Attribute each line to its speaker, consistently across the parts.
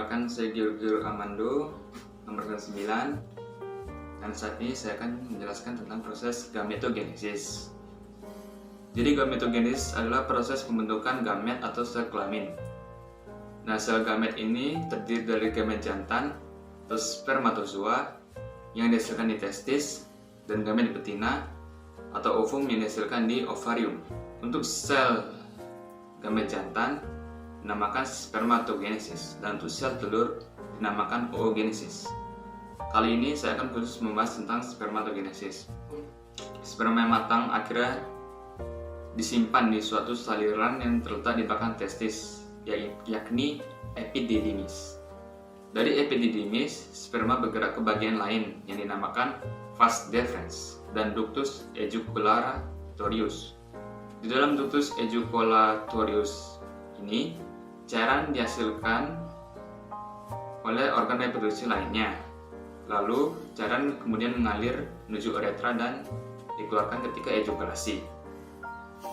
Speaker 1: Perkenalkan, saya Giorgio Armando, nomor 9, dan saat ini saya akan menjelaskan tentang proses gametogenesis. Jadi gametogenesis adalah proses pembentukan gamet atau sel kelamin. Nah, sel gamet ini terdiri dari gamet jantan atau spermatozoa yang dihasilkan di testis dan gamet di betina atau ovum yang dihasilkan di ovarium. Untuk sel gamet jantan dinamakan spermatogenesis dan untuk sel telur dinamakan oogenesis. Kali ini saya akan khusus membahas tentang spermatogenesis. Sperma yang matang akhirnya disimpan di suatu saliran yang terletak di belakang testis, yakni epididymis. Dari epididymis, sperma bergerak ke bagian lain yang dinamakan vas deferens dan ductus ejaculatorius. Di dalam ductus ejaculatorius ini, cairan dihasilkan oleh organ reproduksi lainnya. Lalu, cairan kemudian mengalir menuju uretra dan dikeluarkan ketika ejakulasi.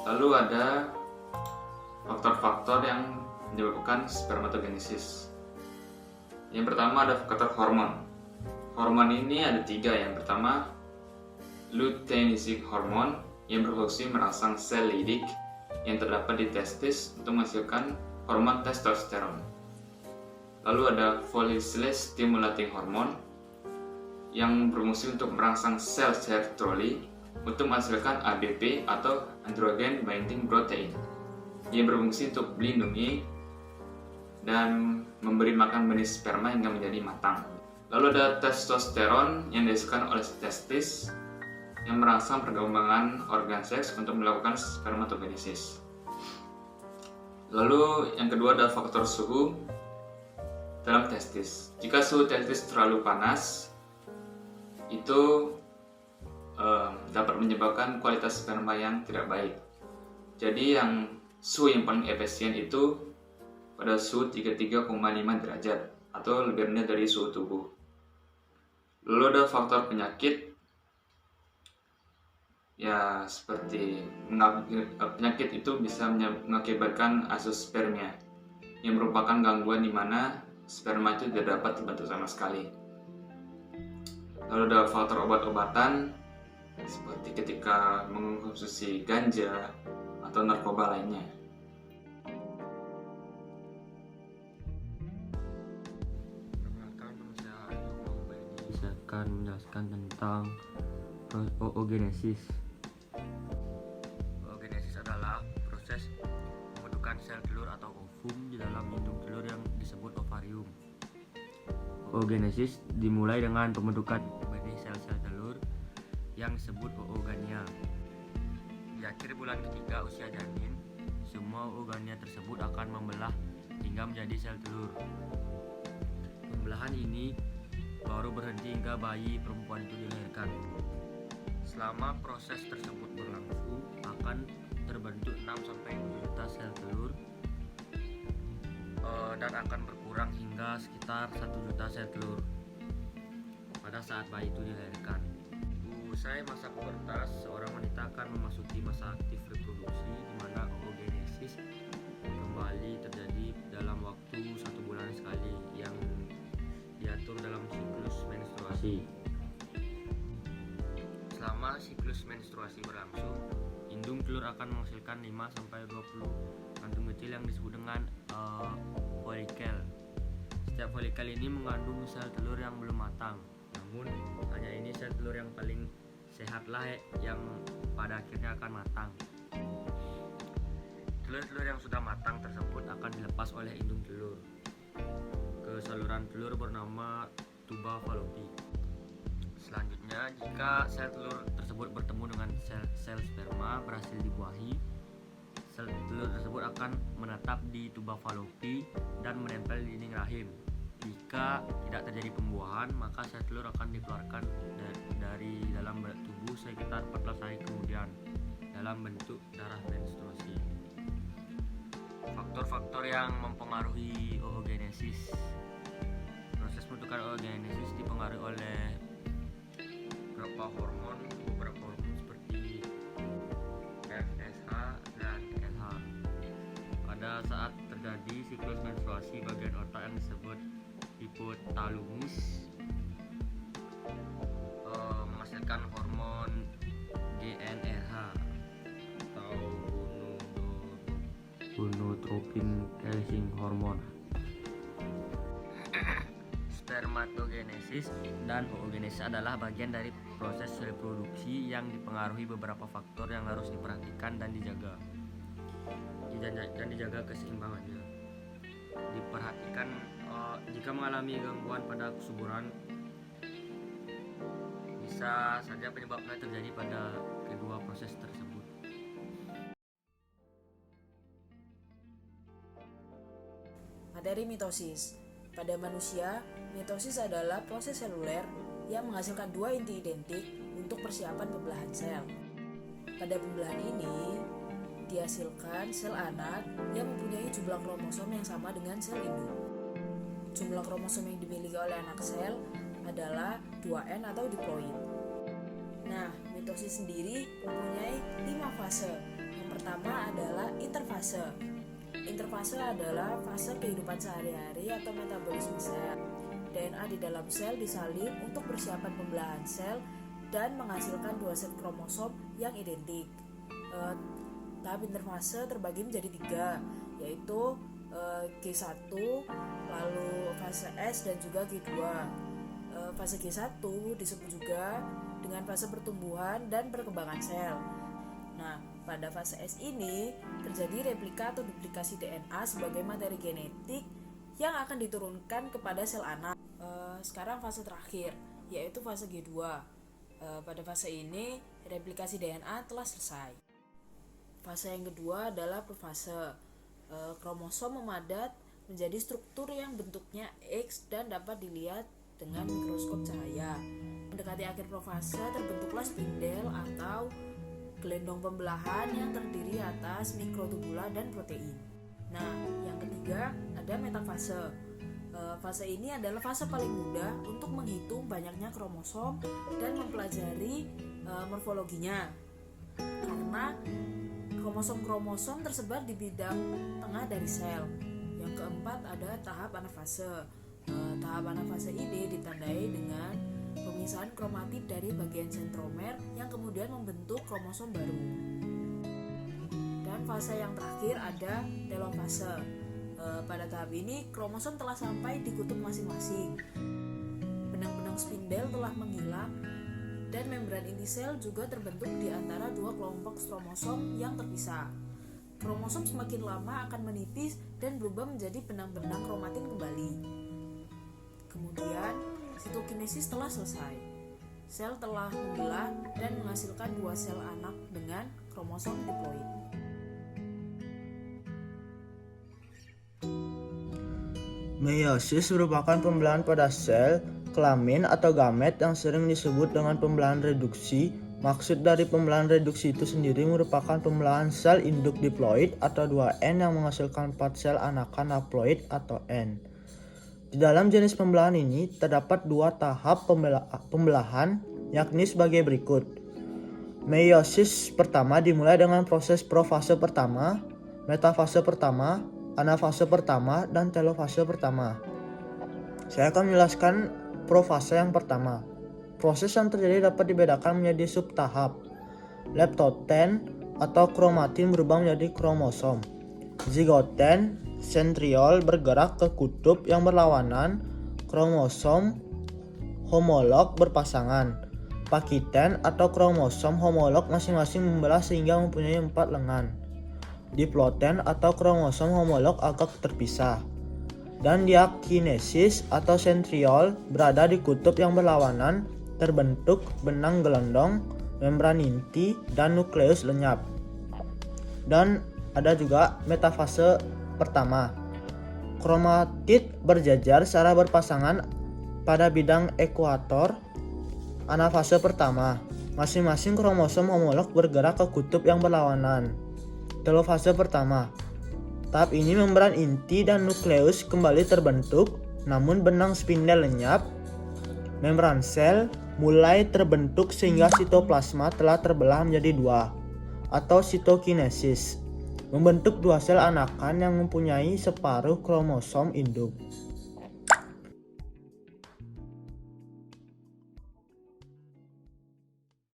Speaker 1: Lalu ada faktor-faktor yang menyebabkan spermatogenesis. Yang pertama ada faktor hormon. Hormon ini ada 3. Yang pertama, luteinizing hormon yang berfungsi merangsang sel lidik yang terdapat di testis untuk menghasilkan hormon testosteron. Lalu ada follicle stimulating hormone yang berfungsi untuk merangsang sel sertoli untuk menghasilkan ABP atau androgen binding protein yang berfungsi untuk melindungi dan memberi makan benih sperma hingga menjadi matang. Lalu ada testosteron yang dihasilkan oleh testis yang merangsang perkembangan organ seks untuk melakukan spermatogenesis. Lalu yang kedua ada faktor suhu dalam testis. Jika suhu testis terlalu panas, itu dapat menyebabkan kualitas sperma yang tidak baik. Jadi suhu yang paling efisien itu pada suhu 33,5 derajat atau lebih rendah dari suhu tubuh. Lalu ada faktor penyakit, ya seperti penyakit itu bisa mengakibatkan azoospermia yang merupakan gangguan di mana sperma itu tidak dapat terbentuk sama sekali. Lalu ada faktor obat-obatan seperti ketika mengkonsumsi ganja atau narkoba lainnya.
Speaker 2: Perkenalkan, nama saya Ayu. Saya akan menjelaskan tentang oogenesis. Oogenesis adalah proses pembentukan sel telur atau ovum di dalam indung telur yang disebut ovarium. Oogenesis dimulai dengan pembentukan benih sel-sel telur yang disebut oogania. Di akhir bulan ketiga usia janin, semua oogania tersebut akan membelah hingga menjadi sel telur. Pembelahan ini baru berhenti hingga bayi perempuan itu dilahirkan. Selama proses tersebut berlangsung, akan terbentuk 6-7 juta sel telur dan akan berkurang hingga sekitar 1 juta sel telur pada saat bayi itu dilahirkan. Usai masa pubertas, seorang wanita akan memasuki masa aktif reproduksi di mana oogenesis kembali terjadi dalam waktu 1 bulan sekali yang diatur dalam siklus menstruasi. Selama siklus menstruasi berlangsung, indung telur akan menghasilkan 5-20 kantung kecil yang disebut dengan folikel. Setiap folikel ini mengandung sel telur yang belum matang. Namun hanya ini sel telur yang paling sehatlah yang pada akhirnya akan matang. Telur-telur yang sudah matang tersebut akan dilepas oleh indung telur ke saluran telur bernama tuba fallopi. Selanjutnya, jika sel telur tersebut bertemu dengan sel sperma berhasil dibuahi, sel telur tersebut akan menetap di tuba fallopi dan menempel di dinding rahim. Jika tidak terjadi pembuahan, maka sel telur akan dikeluarkan dari dalam tubuh sekitar 14 hari kemudian dalam bentuk darah menstruasi. Faktor-faktor yang mempengaruhi oogenesis. Proses pembentukan oogenesis dipengaruhi oleh beberapa hormon seperti FSH dan LH. Pada saat terjadi siklus menstruasi, bagian otak yang disebut hipotalamus menghasilkan hormon GnRH atau gonadotropin releasing hormone. Spermatogenesis dan oogenesis adalah bagian dari proses reproduksi yang dipengaruhi beberapa faktor yang harus diperhatikan dan dijaga keseimbangannya. Diperhatikan jika mengalami gangguan pada kesuburan, bisa saja penyebabnya terjadi pada kedua proses tersebut.
Speaker 3: Materi mitosis. Pada manusia, mitosis adalah proses seluler yang menghasilkan dua inti identik untuk persiapan pembelahan sel. Pada pembelahan ini, dihasilkan sel anak yang mempunyai jumlah kromosom yang sama dengan sel induk. Jumlah kromosom yang dimiliki oleh anak sel adalah 2N atau diploid. Nah, mitosis sendiri mempunyai 5 fase. Yang pertama adalah interfase. Interfase adalah fase kehidupan sehari-hari atau metabolisme sel. DNA di dalam sel disalin untuk persiapan pembelahan sel dan menghasilkan 2 set kromosom yang identik. Tahap interfase terbagi menjadi 3, yaitu G1, lalu fase S dan juga G2. Fase G1 disebut juga dengan fase pertumbuhan dan perkembangan sel. Nah, pada fase S ini terjadi replika atau duplikasi DNA sebagai materi genetik yang akan diturunkan kepada sel anak. Sekarang fase terakhir, yaitu fase G2. Pada fase ini replikasi DNA telah selesai. Fase yang kedua adalah profase. Kromosom memadat menjadi struktur yang bentuknya X dan dapat dilihat dengan mikroskop cahaya. Mendekati akhir profase terbentuklah spindel atau gelendong pembelahan yang terdiri atas mikrotubula dan protein. Nah, yang ketiga ada metafase. Fase ini adalah fase paling mudah untuk menghitung banyaknya kromosom dan mempelajari morfologinya. Karena kromosom-kromosom tersebar di bidang tengah dari sel. Yang keempat ada tahap anafase. Tahap anafase ini ditandai dengan pemisahan kromatid dari bagian sentromer yang kemudian membentuk kromosom baru. Dan fase yang terakhir ada telofase. Pada tahap ini kromosom telah sampai di kutub masing-masing. Benang-benang spindel telah menghilang dan membran inti sel juga terbentuk di antara 2 kelompok kromosom yang terpisah. Kromosom semakin lama akan menipis dan berubah menjadi benang-benang kromatin kembali. Kemudian, sitokinesis telah selesai. Sel telah memilah dan menghasilkan 2 sel anak dengan kromosom diploid.
Speaker 4: Meiosis merupakan pembelahan pada sel, kelamin atau gamet yang sering disebut dengan pembelahan reduksi. Maksud dari pembelahan reduksi itu sendiri merupakan pembelahan sel induk diploid atau 2N yang menghasilkan 4 sel anakan haploid atau N. Di dalam jenis pembelahan ini terdapat 2 tahap pembelahan, yakni sebagai berikut. Meiosis pertama dimulai dengan proses profase pertama, metafase pertama, anafase pertama, dan telofase pertama. Saya akan menjelaskan profase yang pertama. Proses yang terjadi dapat dibedakan menjadi subtahap. Leptoten atau kromatin berubah menjadi kromosom. Zigoten, sentriol bergerak ke kutub yang berlawanan, kromosom homolog berpasangan. Pakiten atau kromosom homolog masing-masing membelah sehingga mempunyai 4 lengan. Diploten atau kromosom homolog agak terpisah. Dan diakinesis atau sentriol berada di kutub yang berlawanan, terbentuk benang gelendong, membran inti, dan nukleus lenyap. Dan ada juga metafase pertama. Kromatid berjajar secara berpasangan pada bidang ekuator. Anafase pertama. Masing-masing kromosom homolog bergerak ke kutub yang berlawanan. Telofase pertama. Tahap ini membran inti dan nukleus kembali terbentuk, namun benang spindel lenyap. Membran sel mulai terbentuk sehingga sitoplasma telah terbelah menjadi 2, atau sitokinesis, membentuk 2 sel anakan yang mempunyai separuh kromosom induk.